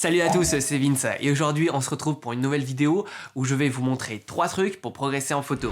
Salut à tous, c'est Vince et aujourd'hui on se retrouve pour une nouvelle vidéo où je vais vous montrer 3 trucs pour progresser en photo.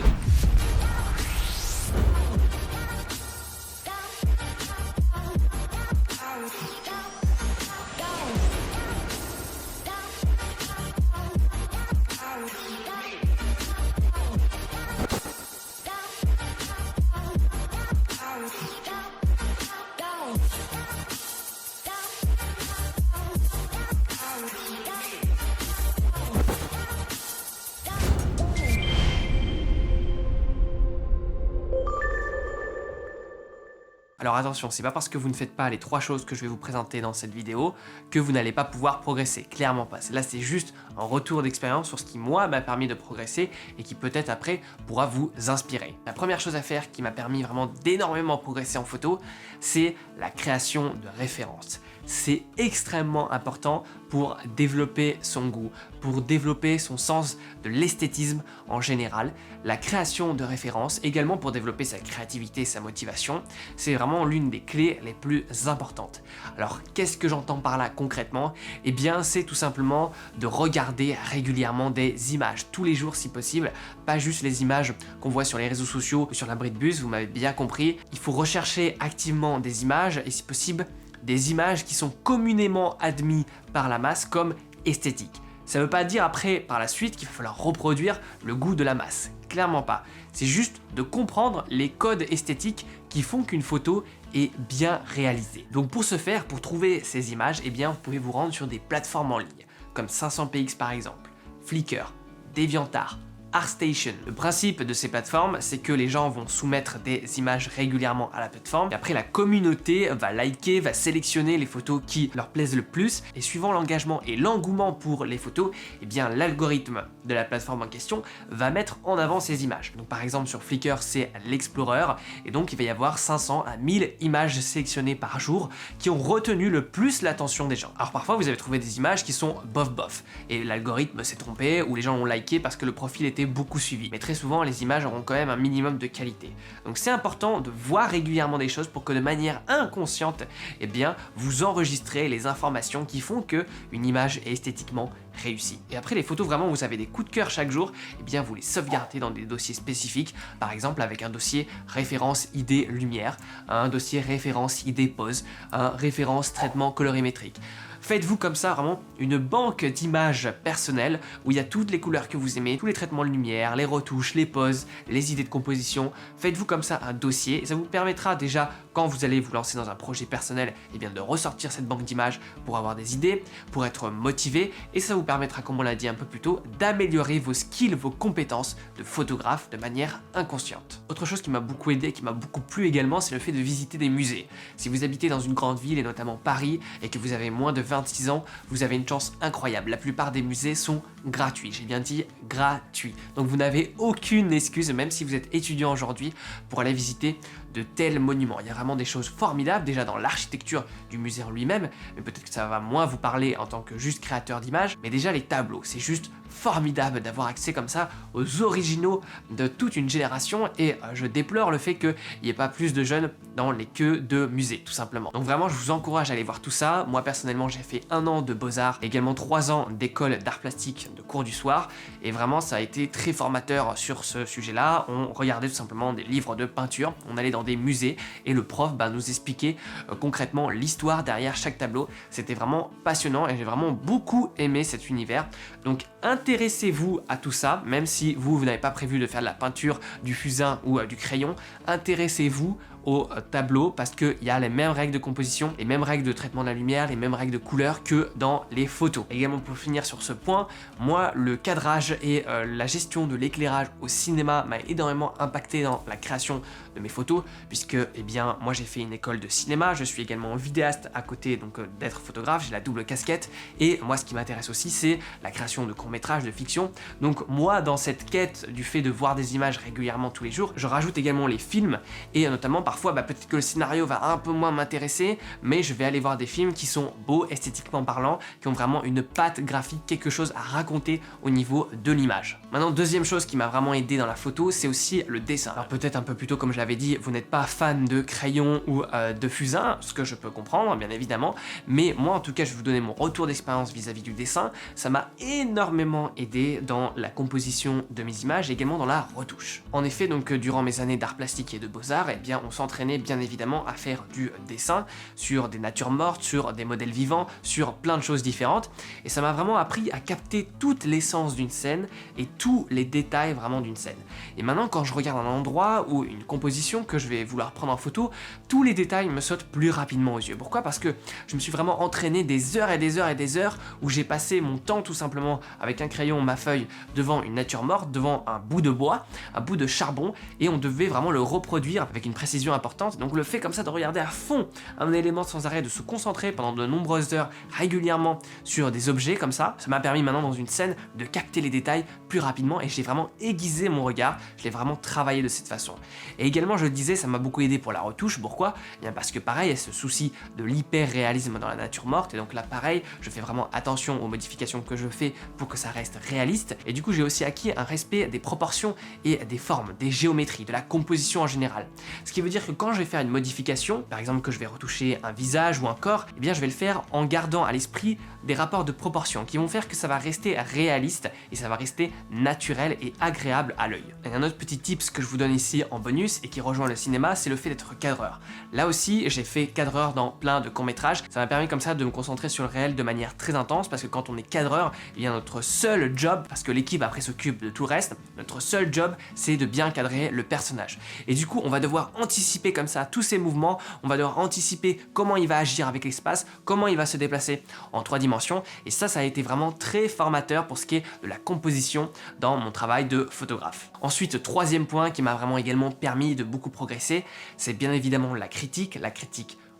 Alors attention, c'est pas parce que vous ne faites pas les 3 choses que je vais vous présenter dans cette vidéo que vous n'allez pas pouvoir progresser, clairement pas. Là c'est juste un retour d'expérience sur ce qui moi m'a permis de progresser et qui peut-être après pourra vous inspirer. La première chose à faire qui m'a permis vraiment d'énormément progresser en photo, c'est la création de références. C'est extrêmement important pour développer son goût, pour développer son sens de l'esthétisme en général. La création de références, également pour développer sa créativité, sa motivation, c'est vraiment l'une des clés les plus importantes. Alors, qu'est-ce que j'entends par là concrètement? Eh bien, c'est tout simplement de regarder régulièrement des images, tous les jours si possible, pas juste les images qu'on voit sur les réseaux sociaux ou sur l'abri de bus, vous m'avez bien compris. Il faut rechercher activement des images et si possible, des images qui sont communément admises par la masse comme esthétiques. Ça ne veut pas dire après, par la suite, qu'il va falloir reproduire le goût de la masse. Clairement pas. C'est juste de comprendre les codes esthétiques qui font qu'une photo est bien réalisée. Donc pour ce faire, pour trouver ces images, eh bien vous pouvez vous rendre sur des plateformes en ligne, comme 500px par exemple, Flickr, DeviantArt, ArtStation. Le principe de ces plateformes, c'est que les gens vont soumettre des images régulièrement à la plateforme, et après la communauté va liker, va sélectionner les photos qui leur plaisent le plus, et suivant l'engagement et l'engouement pour les photos, eh bien l'algorithme de la plateforme en question va mettre en avant ces images. Donc par exemple sur Flickr, c'est l'Explorer, et donc il va y avoir 500 à 1000 images sélectionnées par jour qui ont retenu le plus l'attention des gens. Alors parfois vous avez trouvé des images qui sont bof, et l'algorithme s'est trompé, ou les gens l'ont liké parce que le profil était beaucoup suivi. Mais très souvent, les images auront quand même un minimum de qualité. Donc c'est important de voir régulièrement des choses pour que de manière inconsciente, eh bien, vous enregistrez les informations qui font que une image est esthétiquement réussie. Et après, les photos, vraiment, vous avez des coups de cœur chaque jour, eh bien, vous les sauvegardez dans des dossiers spécifiques, par exemple avec un dossier référence idée lumière, un dossier référence idée pose, un référence traitement colorimétrique. Faites-vous comme ça vraiment une banque d'images personnelles où il y a toutes les couleurs que vous aimez, tous les traitements de lumière, les retouches, les poses, les idées de composition. Faites-vous comme ça un dossier et ça vous permettra déjà, quand vous allez vous lancer dans un projet personnel, eh bien de ressortir cette banque d'images pour avoir des idées, pour être motivé et ça vous permettra, comme on l'a dit un peu plus tôt, d'améliorer vos skills, vos compétences de photographe de manière inconsciente. Autre chose qui m'a beaucoup aidé, qui m'a beaucoup plu également, c'est le fait de visiter des musées. Si vous habitez dans une grande ville et notamment Paris et que vous avez moins de 26 ans, vous avez une chance incroyable. La plupart des musées sont gratuits, j'ai bien dit gratuits. Donc vous n'avez aucune excuse, même si vous êtes étudiant aujourd'hui, pour aller visiter de tels monuments. Il y a vraiment des choses formidables, déjà dans l'architecture du musée en lui-même, mais peut-être que ça va moins vous parler en tant que juste créateur d'images, mais déjà les tableaux, c'est juste formidable d'avoir accès comme ça aux originaux de toute une génération et je déplore le fait qu'il n'y ait pas plus de jeunes dans les queues de musées, tout simplement. Donc vraiment, je vous encourage à aller voir tout ça. Moi, personnellement, j'ai fait 1 an de Beaux-Arts, également 3 ans d'école d'art plastique de cours du soir et vraiment, ça a été très formateur sur ce sujet-là. On regardait tout simplement des livres de peinture, on allait dans des musées et le prof nous expliquait concrètement l'histoire derrière chaque tableau. C'était vraiment passionnant et j'ai vraiment beaucoup aimé cet univers. Donc, intéressez-vous à tout ça, même si vous n'avez pas prévu de faire de la peinture, du fusain ou du crayon, intéressez-vous au tableau parce qu'il y a les mêmes règles de composition, les mêmes règles de traitement de la lumière, les mêmes règles de couleur que dans les photos. Également pour finir sur ce point, moi le cadrage et la gestion de l'éclairage au cinéma m'a énormément impacté dans la création de mes photos puisque eh bien moi j'ai fait une école de cinéma, je suis également vidéaste à côté donc d'être photographe, j'ai la double casquette et moi ce qui m'intéresse aussi c'est la création de courts-métrages, de fiction. Donc moi dans cette quête du fait de voir des images régulièrement tous les jours, je rajoute également les films et notamment parfois peut-être que le scénario va un peu moins m'intéresser, mais je vais aller voir des films qui sont beaux, esthétiquement parlant, qui ont vraiment une patte graphique, quelque chose à raconter au niveau de l'image. Maintenant, deuxième chose qui m'a vraiment aidé dans la photo, c'est aussi le dessin. Alors peut-être un peu plus tôt comme je l'avais dit, vous n'êtes pas fan de crayon ou de fusain, ce que je peux comprendre, bien évidemment, mais moi en tout cas, je vais vous donner mon retour d'expérience vis-à-vis du dessin. Ça m'a énormément aidé dans la composition de mes images et également dans la retouche. En effet, donc durant mes années d'art plastique et de beaux-arts, eh bien on s'entraînait bien évidemment à faire du dessin sur des natures mortes, sur des modèles vivants, sur plein de choses différentes, et ça m'a vraiment appris à capter toute l'essence d'une scène et tous les détails vraiment d'une scène. Et maintenant, quand je regarde un endroit ou une composition que je vais vouloir prendre en photo, tous les détails me sautent plus rapidement aux yeux. Pourquoi? Parce que je me suis vraiment entraîné des heures et des heures et des heures où j'ai passé mon temps tout simplement avec un crayon, ma feuille, devant une nature morte, devant un bout de bois, un bout de charbon, et on devait vraiment le reproduire avec une précision importante. Donc le fait comme ça de regarder à fond un élément sans arrêt, de se concentrer pendant de nombreuses heures régulièrement sur des objets comme ça m'a permis maintenant dans une scène de capter les détails plus rapidement, et j'ai vraiment aiguisé mon regard, je l'ai vraiment travaillé de cette façon. Et également, je le disais, ça m'a beaucoup aidé pour la retouche. Pourquoi? Eh bien parce que pareil, il y a ce souci de l'hyper-réalisme dans la nature morte, et donc là pareil, je fais vraiment attention aux modifications que je fais pour que ça reste réaliste, et du coup j'ai aussi acquis un respect des proportions et des formes, des géométries, de la composition en général. Ce qui veut dire que quand je vais faire une modification, par exemple que je vais retoucher un visage ou un corps, eh bien je vais le faire en gardant à l'esprit des rapports de proportions qui vont faire que ça va rester réaliste et ça va rester naturel et agréable à l'œil. Et un autre petit tips que je vous donne ici en bonus et qui rejoint le cinéma, c'est le fait d'être cadreur. Là aussi, j'ai fait cadreur dans plein de courts-métrages. Ça m'a permis comme ça de me concentrer sur le réel de manière très intense, parce que quand on est cadreur, eh bien notre seul job, parce que l'équipe après s'occupe de tout le reste, notre seul job, c'est de bien cadrer le personnage. Et du coup, on va devoir anticiper comme ça tous ses mouvements, on va devoir anticiper comment il va agir avec l'espace, comment il va se déplacer en 3 dimensions, et ça a été vraiment très formateur pour ce qui est de la composition dans mon travail de photographe. Ensuite, troisième point qui m'a vraiment également permis de beaucoup progresser, c'est bien évidemment la critique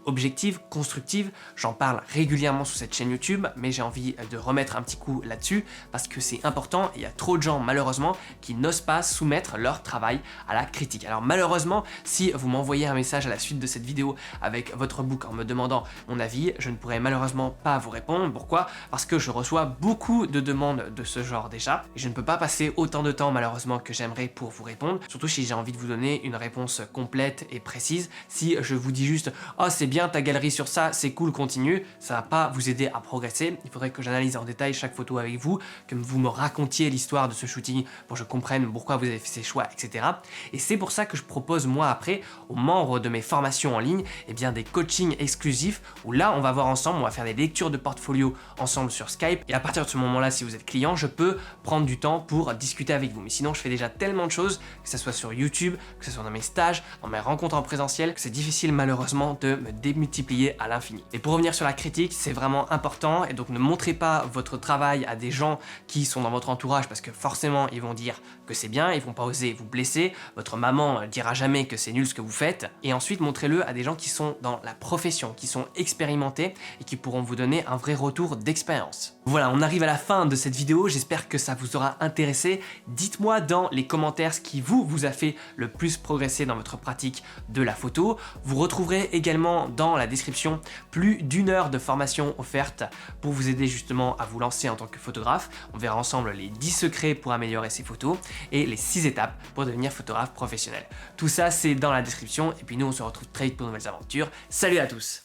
objective, constructive. J'en parle régulièrement sur cette chaîne YouTube, mais j'ai envie de remettre un petit coup là-dessus parce que c'est important. Il y a trop de gens malheureusement qui n'osent pas soumettre leur travail à la critique. Alors malheureusement, si vous m'envoyez un message à la suite de cette vidéo avec votre book en me demandant mon avis, je ne pourrai malheureusement pas vous répondre. Pourquoi? Parce que je reçois beaucoup de demandes de ce genre déjà, et je ne peux pas passer autant de temps malheureusement que j'aimerais pour vous répondre, surtout si j'ai envie de vous donner une réponse complète et précise. Si je vous dis juste « Oh, c'est bien ta galerie sur ça, c'est cool, continue », ça va pas vous aider à progresser. Il faudrait que j'analyse en détail chaque photo avec vous, que vous me racontiez l'histoire de ce shooting pour que je comprenne pourquoi vous avez fait ces choix, etc. Et c'est pour ça que je propose moi après aux membres de mes formations en ligne, eh bien des coachings exclusifs où là on va voir ensemble, on va faire des lectures de portfolio ensemble sur Skype, et à partir de ce moment-là, si vous êtes client, je peux prendre du temps pour discuter avec vous. Mais sinon, je fais déjà tellement de choses, que ce soit sur YouTube, que ce soit dans mes stages, dans mes rencontres en présentiel, que c'est difficile malheureusement de me démultiplier à l'infini. Et pour revenir sur la critique, c'est vraiment important, et donc ne montrez pas votre travail à des gens qui sont dans votre entourage, parce que forcément ils vont dire que c'est bien, ils vont pas oser vous blesser, votre maman dira jamais que c'est nul ce que vous faites, et ensuite montrez-le à des gens qui sont dans la profession, qui sont expérimentés et qui pourront vous donner un vrai retour d'expérience. Voilà, on arrive à la fin de cette vidéo, j'espère que ça vous aura intéressé. Dites-moi dans les commentaires ce qui vous a fait le plus progresser dans votre pratique de la photo. Vous retrouverez également dans la description plus d'1 heure de formation offerte pour vous aider justement à vous lancer en tant que photographe. On verra ensemble les 10 secrets pour améliorer ses photos et les 6 étapes pour devenir photographe professionnel. Tout ça c'est dans la description, et puis nous on se retrouve très vite pour de nouvelles aventures. Salut à tous!